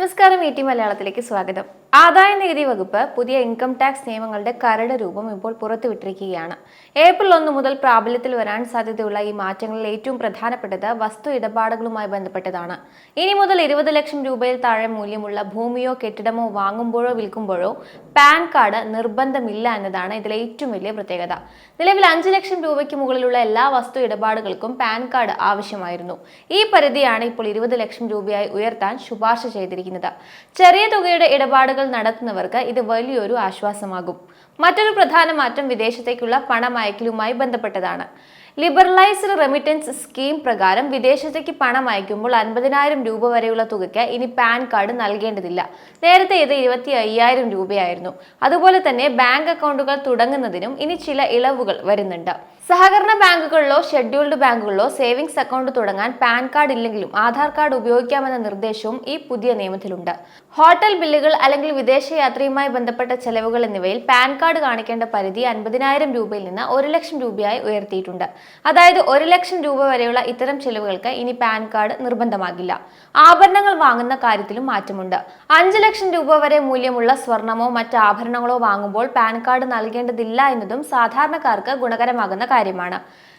നമസ്കാരം, ET മലയാളത്തിലേക്ക് സ്വാഗതം. ആദായ നികുതി വകുപ്പ് പുതിയ ഇൻകം ടാക്സ് നിയമങ്ങളുടെ കരട് രൂപം ഇപ്പോൾ പുറത്തുവിട്ടിരിക്കുകയാണ്. ഏപ്രിൽ 1 മുതൽ പ്രാബല്യത്തിൽ വരാൻ സാധ്യതയുള്ള ഈ മാറ്റങ്ങളിൽ ഏറ്റവും പ്രധാനപ്പെട്ടത് വസ്തു ഇടപാടുകളുമായി ബന്ധപ്പെട്ടതാണ്. ഇനി മുതൽ 20 ലക്ഷം രൂപയിൽ താഴെ മൂല്യമുള്ള ഭൂമിയോ കെട്ടിടമോ വാങ്ങുമ്പോഴോ വിൽക്കുമ്പോഴോ പാൻ കാർഡ് നിർബന്ധമില്ല എന്നതാണ് ഇതിലെ ഏറ്റവും വലിയ പ്രത്യേകത. നിലവിൽ 5 ലക്ഷം രൂപയ്ക്ക് മുകളിലുള്ള എല്ലാ വസ്തു ഇടപാടുകൾക്കും പാൻ കാർഡ് ആവശ്യമായിരുന്നു. ഈ പരിധിയാണ് ഇപ്പോൾ 20 ലക്ഷം രൂപയായി ഉയർത്താൻ ശുപാർശ ചെയ്തിരിക്കുന്നത്. ചെറിയ തുകയുടെ ഇടപാടുകൾ നടത്തുന്നവർക്ക് ഇത് വലിയൊരു ആശ്വാസമാകും. മറ്റൊരു പ്രധാന മാറ്റം വിദേശത്തേക്കുള്ള പണമയക്കലുമായി ബന്ധപ്പെട്ടതാണ്. ലിബറലൈസ്ഡ് റെമിറ്റൻസ് സ്കീം പ്രകാരം വിദേശത്തേക്ക് പണം അയക്കുമ്പോൾ 50,000 രൂപ വരെയുള്ള തുകയ്ക്ക് ഇനി പാൻ കാർഡ് നൽകേണ്ടതില്ല. നേരത്തെ ഇത് 25,000 രൂപയായിരുന്നു. അതുപോലെ തന്നെ ബാങ്ക് അക്കൗണ്ടുകൾ തുടങ്ങുന്നതിനും ഇനി ചില ഇളവുകൾ വരുന്നുണ്ട്. സഹകരണ ബാങ്കുകളിലോ ഷെഡ്യൂൾഡ് ബാങ്കുകളിലോ സേവിങ്സ് അക്കൗണ്ട് തുടങ്ങാൻ പാൻ കാർഡ് ഇല്ലെങ്കിലും ആധാർ കാർഡ് ഉപയോഗിക്കാമെന്ന നിർദ്ദേശവും ഈ പുതിയ നിയമത്തിലുണ്ട്. ഹോട്ടൽ ബില്ലുകൾ അല്ലെങ്കിൽ വിദേശയാത്രയുമായി ബന്ധപ്പെട്ട ചെലവുകൾ എന്നിവയിൽ പാൻ കാർഡ് കാണിക്കേണ്ട പരിധി 50,000 രൂപയിൽ നിന്ന് 1 ലക്ഷം രൂപയായി ഉയർത്തിയിട്ടുണ്ട്. അതായത് 1 ലക്ഷം രൂപ വരെയുള്ള ഇത്തരം ചെലവുകൾക്ക് ഇനി പാൻ കാർഡ് നിർബന്ധമാകില്ല. ആഭരണങ്ങൾ വാങ്ങുന്ന കാര്യത്തിലും മാറ്റമുണ്ട്. 5 ലക്ഷം രൂപ വരെ മൂല്യമുള്ള സ്വർണമോ മറ്റ് ആഭരണങ്ങളോ വാങ്ങുമ്പോൾ പാൻ കാർഡ് നൽകേണ്ടതില്ല എന്നതും സാധാരണക്കാർക്ക് ഗുണകരമാകുന്ന കാര്യമാണ്.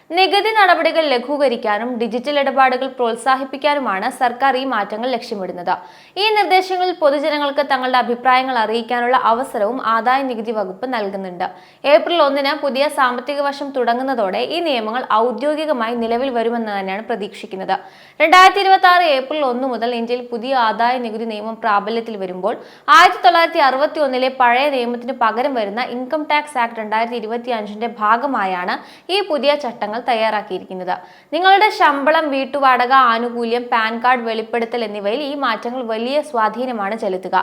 നികുതി നടപടികൾ ലഘൂകരിക്കാനും ഡിജിറ്റൽ ഇടപാടുകൾ പ്രോത്സാഹിപ്പിക്കാനുമാണ് സർക്കാർ ഈ മാറ്റങ്ങൾ ലക്ഷ്യമിടുന്നത്. ഈ നിർദ്ദേശങ്ങളിൽ പൊതുജനങ്ങൾക്ക് തങ്ങളുടെ അഭിപ്രായങ്ങൾ അറിയിക്കാനുള്ള അവസരവും ആദായ നികുതി വകുപ്പ് നൽകുന്നുണ്ട്. ഏപ്രിൽ 1-ന് പുതിയ സാമ്പത്തിക വർഷം തുടങ്ങുന്നതോടെ ഈ നിയമങ്ങൾ ഔദ്യോഗികമായി നിലവിൽ വരുമെന്ന് തന്നെയാണ് പ്രതീക്ഷിക്കുന്നത്. 2026 ഏപ്രിൽ 1 മുതൽ ഇന്ത്യയിൽ പുതിയ ആദായ നികുതി നിയമം പ്രാബല്യത്തിൽ വരുമ്പോൾ 1961-ലെ പഴയ നിയമത്തിന് പകരം വരുന്ന ഇൻകം ടാക്സ് ആക്ട് 2025-ന്റെ ഭാഗമായാണ് ഈ പുതിയ ചട്ടങ്ങൾ തയ്യാറാക്കിയിരിക്കുന്നത്. നിങ്ങളുടെ ശമ്പളം, വീട്ടുവാടക, ആനുകൂല്യം, പാൻ കാർഡ് വെളിപ്പെടുത്തൽ എന്നിവയിൽ ഈ മാറ്റങ്ങൾ വലിയ സ്വാധീനമാണ് ചെലുത്തുക.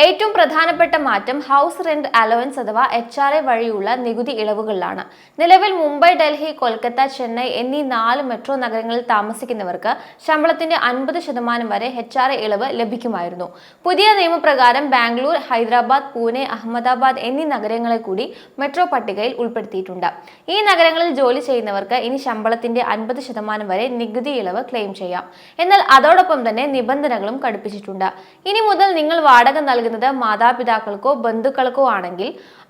ഏറ്റവും പ്രധാനപ്പെട്ട മാറ്റം ഹൗസ് റെന്റ് അലവൻസ് അഥവാ HRA വഴിയുള്ള നികുതി ഇളവുകളിലാണ്. നിലവിൽ മുംബൈ, ഡൽഹി, കൊൽക്കത്ത, ചെന്നൈ എന്നീ 4 മെട്രോ നഗരങ്ങളിൽ താമസിക്കുന്നവർക്ക് ശമ്പളത്തിന്റെ 50% വരെ HRA ഇളവ് ലഭിക്കുമായിരുന്നു. പുതിയ നിയമപ്രകാരം ബാംഗ്ലൂർ, ഹൈദരാബാദ്, പൂനെ, അഹമ്മദാബാദ് എന്നീ നഗരങ്ങളെ കൂടി മെട്രോ പട്ടികയിൽ ഉൾപ്പെടുത്തിയിട്ടുണ്ട്. ഈ നഗരങ്ങളിൽ ജോലി ചെയ്യുന്നവർക്ക് ഇനി ശമ്പളത്തിന്റെ 50% വരെ നികുതി ഇളവ് ക്ലെയിം ചെയ്യാം. എന്നാൽ അതോടൊപ്പം തന്നെ നിബന്ധനകളും കടുപ്പിച്ചിട്ടുണ്ട്. ഇനി മുതൽ നിങ്ങൾ വാടക നൽകുന്നത് മാതാപിതാക്കൾക്കോ ബന്ധുക്കൾക്കോ ആണെങ്കിൽ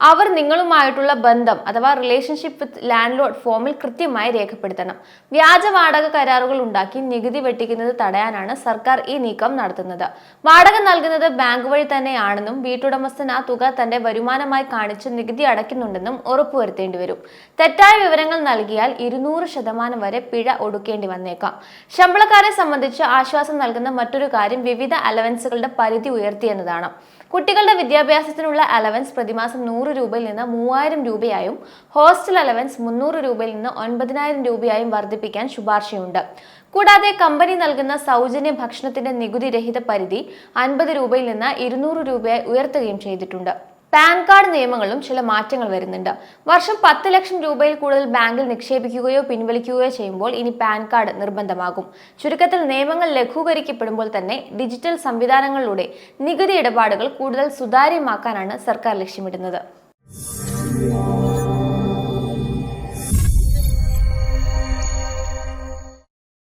അവർ നിങ്ങളുമായിട്ടുള്ള ബന്ധം അഥവാ റിലേഷൻഷിപ്പ് വിത്ത് ലാൻഡ് ലോഡ് ഫോമിൽ കൃത്യമായി രേഖപ്പെടുത്തണം. വ്യാജ വാടക കരാറുകൾ ഉണ്ടാക്കി നികുതി വെട്ടിക്കുന്നത് തടയാനാണ് സർക്കാർ ഈ നീക്കം നടത്തുന്നത്. വാടക നൽകുന്നത് ബാങ്ക് വഴി തന്നെയാണെന്നും വീട്ടുടമസ്ഥൻ ആ തുക തന്റെ വരുമാനമായി കാണിച്ച് നികുതി അടയ്ക്കുന്നുണ്ടെന്നും ഉറപ്പുവരുത്തേണ്ടി വരും. തെറ്റായ വിവരങ്ങൾ നൽകിയാൽ 200% വരെ പിഴ ഒടുക്കേണ്ടി വന്നേക്കാം. ശമ്പളക്കാരെ സംബന്ധിച്ച് ആശ്വാസം നൽകുന്ന മറ്റൊരു കാര്യം വിവിധ അലവൻസുകളുടെ പരിധി ഉയർത്തിയെന്നതാണ്. കുട്ടികളുടെ വിദ്യാഭ്യാസത്തിനുള്ള അലവൻസ് പ്രതിമാസം 100 രൂപയിൽ നിന്ന് 3,000 രൂപയായും ഹോസ്റ്റൽ അലവൻസ് 300 രൂപയിൽ നിന്ന് 9,000 രൂപയായും വർദ്ധിപ്പിക്കാൻ ശുപാർശയുണ്ട്. കൂടാതെ കമ്പനി നൽകുന്ന സൗജന്യ ഭക്ഷണത്തിന്റെ നികുതി രഹിത പരിധി 50 രൂപയിൽ നിന്ന് 200 രൂപയായി ഉയർത്തുകയും ചെയ്തിട്ടുണ്ട്. പാൻ കാർഡ് നിയമങ്ങളും ചില മാറ്റങ്ങൾ വരുന്നുണ്ട്. വർഷം 10 ലക്ഷം രൂപയിൽ കൂടുതൽ ബാങ്കിൽ നിക്ഷേപിക്കുകയോ പിൻവലിക്കുകയോ ചെയ്യുമ്പോൾ ഇനി പാൻ കാർഡ് നിർബന്ധമാകും. ചുരുക്കത്തിൽ നിയമങ്ങൾ ലഘൂകരിക്കപ്പെടുമ്പോൾ തന്നെ ഡിജിറ്റൽ സംവിധാനങ്ങളിലൂടെ നികുതി ഇടപാടുകൾ കൂടുതൽ സുതാര്യമാക്കാനാണ് സർക്കാർ ലക്ഷ്യമിടുന്നത്.